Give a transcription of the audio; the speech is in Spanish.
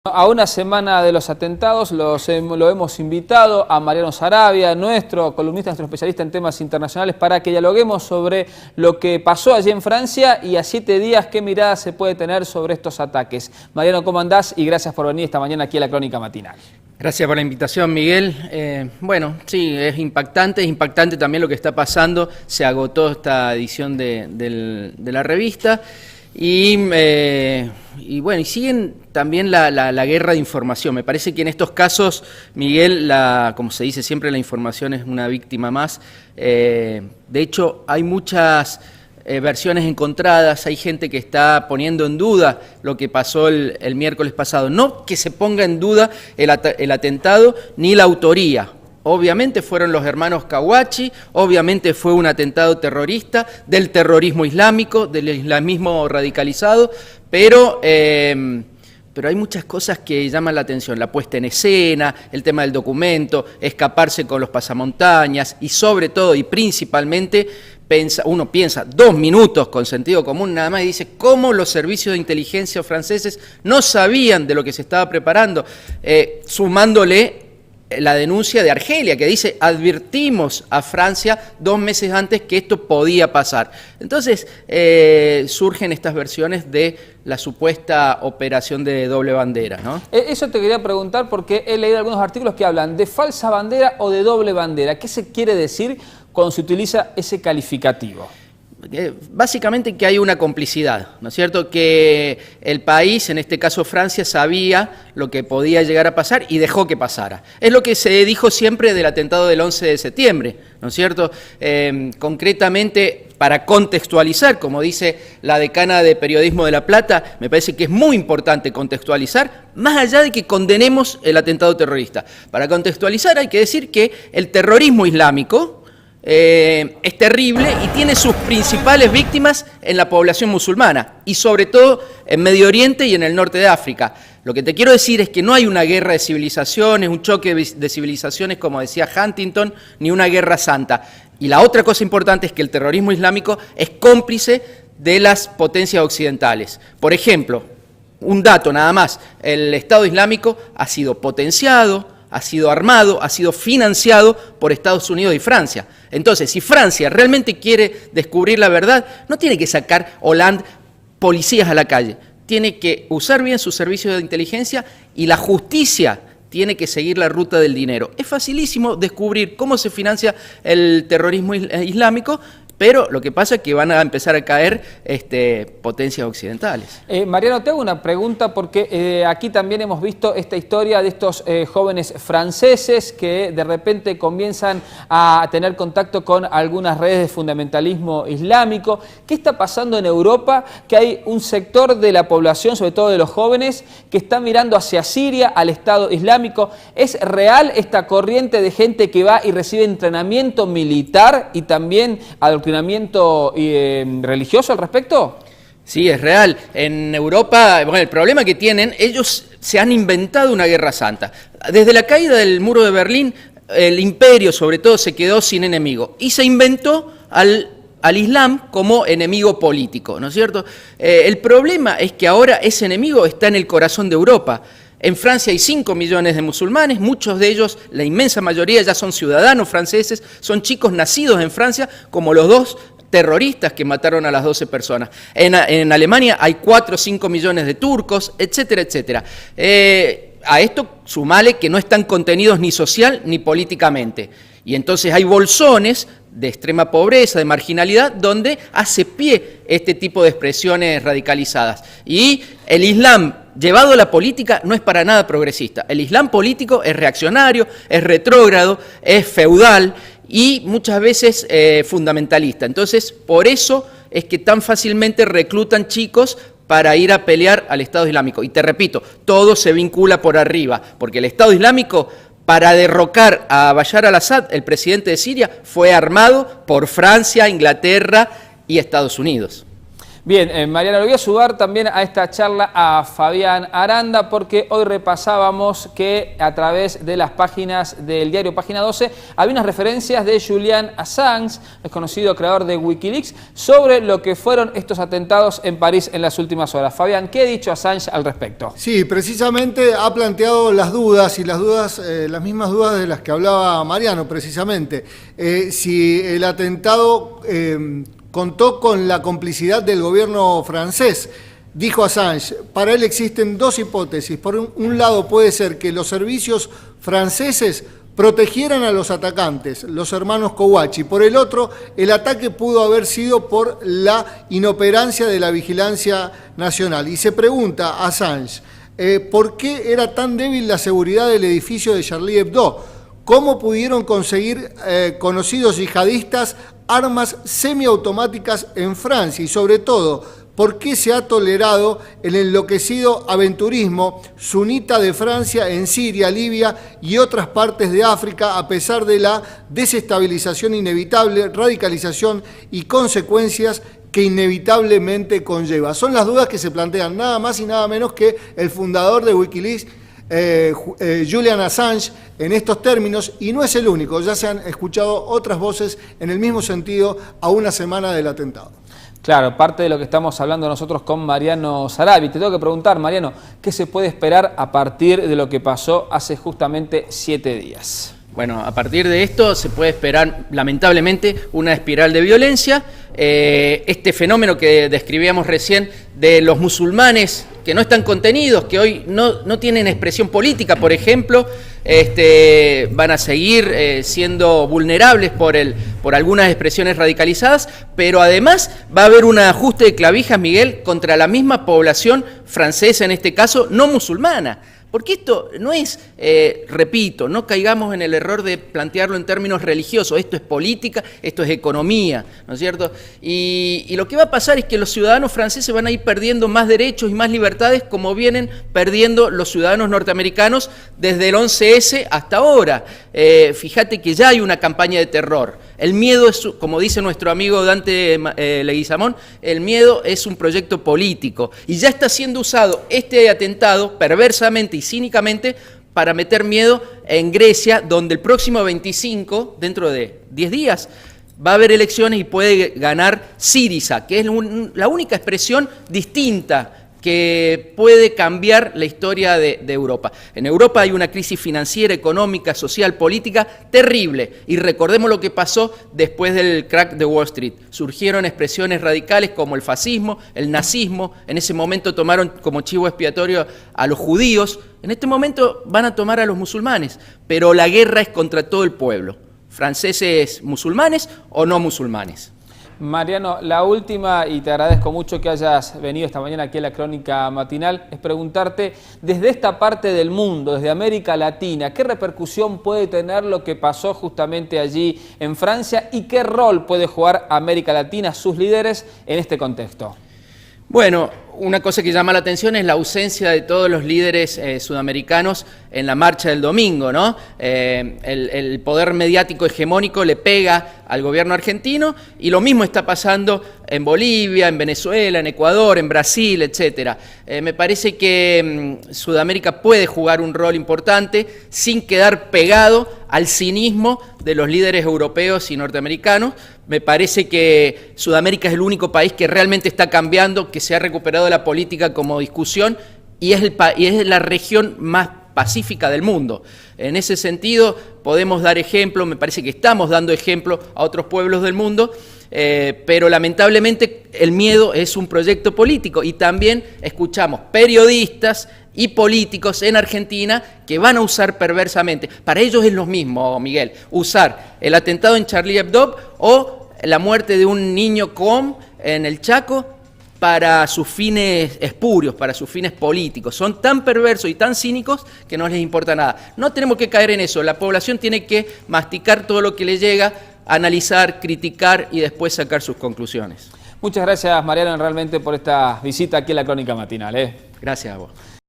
A una semana de los atentados lo hemos invitado a Mariano Saravia, nuestro columnista, nuestro especialista en temas internacionales, para que dialoguemos sobre lo que pasó allí en Francia y a 7 días qué mirada se puede tener sobre estos ataques. Mariano, ¿cómo andás? Y gracias por venir esta mañana aquí a la Crónica Matinal. Gracias por la invitación, Miguel. Bueno, sí, es impactante también lo que está pasando. Se agotó esta edición de la revista. Y bueno, y siguen también la guerra de información. Me parece que en estos casos, Miguel, como se dice siempre, la información es una víctima más. De hecho, hay muchas versiones encontradas, hay gente que está poniendo en duda lo que pasó el miércoles pasado. No que se ponga en duda el atentado ni la autoría. Obviamente fueron los hermanos Kawachi, obviamente fue un atentado terrorista, del terrorismo islámico, del islamismo radicalizado, pero hay muchas cosas que llaman la atención, la puesta en escena, el tema del documento, escaparse con los pasamontañas y sobre todo y principalmente uno piensa 2 minutos con sentido común nada más y dice cómo los servicios de inteligencia franceses no sabían de lo que se estaba preparando, sumándole la denuncia de Argelia, que dice, advertimos a Francia 2 meses antes que esto podía pasar. Entonces, surgen estas versiones de la supuesta operación de doble bandera, ¿no? Eso te quería preguntar porque he leído algunos artículos que hablan de falsa bandera o de doble bandera. ¿Qué se quiere decir cuando se utiliza ese calificativo? Básicamente que hay una complicidad, ¿no es cierto? Que el país, en este caso Francia, sabía lo que podía llegar a pasar y dejó que pasara. Es lo que se dijo siempre del atentado del 11 de septiembre, ¿no es cierto? Concretamente, para contextualizar, como dice la decana de Periodismo de La Plata, me parece que es muy importante contextualizar, más allá de que condenemos el atentado terrorista. Para contextualizar hay que decir que el terrorismo islámico es terrible y tiene sus principales víctimas en la población musulmana y sobre todo en Medio Oriente y en el norte de África. Lo que te quiero decir es que no hay una guerra de civilizaciones, un choque de civilizaciones como decía Huntington, ni una guerra santa. Y la otra cosa importante es que el terrorismo islámico es cómplice de las potencias occidentales. Por ejemplo, un dato nada más, el Estado Islámico ha sido potenciado, ha sido armado, ha sido financiado por Estados Unidos y Francia. Entonces, si Francia realmente quiere descubrir la verdad, no tiene que sacar Hollande policías a la calle, tiene que usar bien sus servicios de inteligencia y la justicia tiene que seguir la ruta del dinero. Es facilísimo descubrir cómo se financia el terrorismo islámico, pero lo que pasa es que van a empezar a caer potencias occidentales. Mariano, te hago una pregunta porque aquí también hemos visto esta historia de estos jóvenes franceses que de repente comienzan a tener contacto con algunas redes de fundamentalismo islámico. ¿Qué está pasando en Europa? Que hay un sector de la población, sobre todo de los jóvenes, que está mirando hacia Siria, al Estado Islámico. ¿Es real esta corriente de gente que va y recibe entrenamiento militar y también adoctrinamiento religioso al respecto? Sí, es real. En Europa, bueno, el problema que tienen, ellos se han inventado una guerra santa. Desde la caída del muro de Berlín, el imperio sobre todo se quedó sin enemigo y se inventó al Islam como enemigo político, ¿no es cierto? El problema es que ahora ese enemigo está en el corazón de Europa. En Francia hay 5 millones de musulmanes, muchos de ellos, la inmensa mayoría ya son ciudadanos franceses, son chicos nacidos en Francia, como los 2 terroristas que mataron a las 12 personas. En Alemania hay 4 o 5 millones de turcos, etcétera, etcétera. A esto sumale que no están contenidos ni social ni políticamente. Y entonces hay bolsones de extrema pobreza, de marginalidad, donde hace pie este tipo de expresiones radicalizadas. Y el Islam llevado a la política no es para nada progresista. El Islam político es reaccionario, es retrógrado, es feudal y muchas veces fundamentalista. Entonces, por eso es que tan fácilmente reclutan chicos para ir a pelear al Estado Islámico. Y te repito, todo se vincula por arriba, porque el Estado Islámico, para derrocar a Bashar al-Assad, el presidente de Siria, fue armado por Francia, Inglaterra y Estados Unidos. Bien, Mariano, le voy a sumar también a esta charla a Fabián Aranda, porque hoy repasábamos que a través de las páginas del diario Página 12 había unas referencias de Julian Assange, el conocido creador de Wikileaks, sobre lo que fueron estos atentados en París en las últimas horas. Fabián, ¿qué ha dicho Assange al respecto? Sí, precisamente ha planteado las dudas, y las mismas dudas de las que hablaba Mariano, precisamente. Si el atentado contó con la complicidad del gobierno francés. Dijo Assange, para él existen dos hipótesis. Por un lado puede ser que los servicios franceses protegieran a los atacantes, los hermanos Kouachi. Por el otro, el ataque pudo haber sido por la inoperancia de la vigilancia nacional. Y se pregunta Assange, ¿por qué era tan débil la seguridad del edificio de Charlie Hebdo? ¿Cómo pudieron conseguir conocidos yihadistas armas semiautomáticas en Francia? Y sobre todo, ¿por qué se ha tolerado el enloquecido aventurismo sunita de Francia en Siria, Libia y otras partes de África, a pesar de la desestabilización inevitable, radicalización y consecuencias que inevitablemente conlleva? Son las dudas que se plantean nada más y nada menos que el fundador de Wikileaks, Julian Assange, en estos términos, y no es el único. Ya se han escuchado otras voces en el mismo sentido a una semana del atentado. Claro, parte de lo que estamos hablando nosotros con Mariano Sarabi. Te tengo que preguntar, Mariano, ¿qué se puede esperar a partir de lo que pasó hace justamente 7 días? Bueno, a partir de esto se puede esperar, lamentablemente, una espiral de violencia. Este fenómeno que describíamos recién de los musulmanes que no están contenidos, que hoy no tienen expresión política, por ejemplo, van a seguir siendo vulnerables por algunas expresiones radicalizadas, pero además va a haber un ajuste de clavijas, Miguel, contra la misma población francesa, en este caso, no musulmana. Porque esto no es, repito, no caigamos en el error de plantearlo en términos religiosos. Esto es política, esto es economía, ¿no es cierto? Y lo que va a pasar es que los ciudadanos franceses van a ir perdiendo más derechos y más libertades, como vienen perdiendo los ciudadanos norteamericanos desde el 11S hasta ahora. Fíjate que ya hay una campaña de terror. El miedo es, como dice nuestro amigo Dante Leguizamón, el miedo es un proyecto político. Y ya está siendo usado este atentado perversamente y cínicamente para meter miedo en Grecia, donde el próximo 25, dentro de 10 días, va a haber elecciones y puede ganar Syriza, que es la única expresión distinta que puede cambiar la historia de Europa. En Europa hay una crisis financiera, económica, social, política terrible. Y recordemos lo que pasó después del crack de Wall Street. Surgieron expresiones radicales como el fascismo, el nazismo. En ese momento tomaron como chivo expiatorio a los judíos. En este momento van a tomar a los musulmanes. Pero la guerra es contra todo el pueblo. Franceses musulmanes o no musulmanes. Mariano, la última, y te agradezco mucho que hayas venido esta mañana aquí a la Crónica Matinal, es preguntarte, desde esta parte del mundo, desde América Latina, ¿qué repercusión puede tener lo que pasó justamente allí en Francia y qué rol puede jugar América Latina, sus líderes, en este contexto? Bueno, una cosa que llama la atención es la ausencia de todos los líderes sudamericanos en la marcha del domingo, ¿no? El poder mediático hegemónico le pega al gobierno argentino y lo mismo está pasando en Bolivia, en Venezuela, en Ecuador, en Brasil, etc. Me parece que Sudamérica puede jugar un rol importante sin quedar pegado al cinismo de los líderes europeos y norteamericanos. Me parece que Sudamérica es el único país que realmente está cambiando, que se ha recuperado la política como discusión y es la región más pacífica del mundo. En ese sentido podemos dar ejemplo, me parece que estamos dando ejemplo a otros pueblos del mundo, pero lamentablemente el miedo es un proyecto político y también escuchamos periodistas y políticos en Argentina que van a usar perversamente. Para ellos es lo mismo, Miguel, usar el atentado en Charlie Hebdo o la muerte de un niño en el Chaco para sus fines espurios, para sus fines políticos. Son tan perversos y tan cínicos que no les importa nada. No tenemos que caer en eso. La población tiene que masticar todo lo que le llega, analizar, criticar y después sacar sus conclusiones. Muchas gracias, Mariano, realmente por esta visita aquí a la Crónica Matinal. Gracias a vos.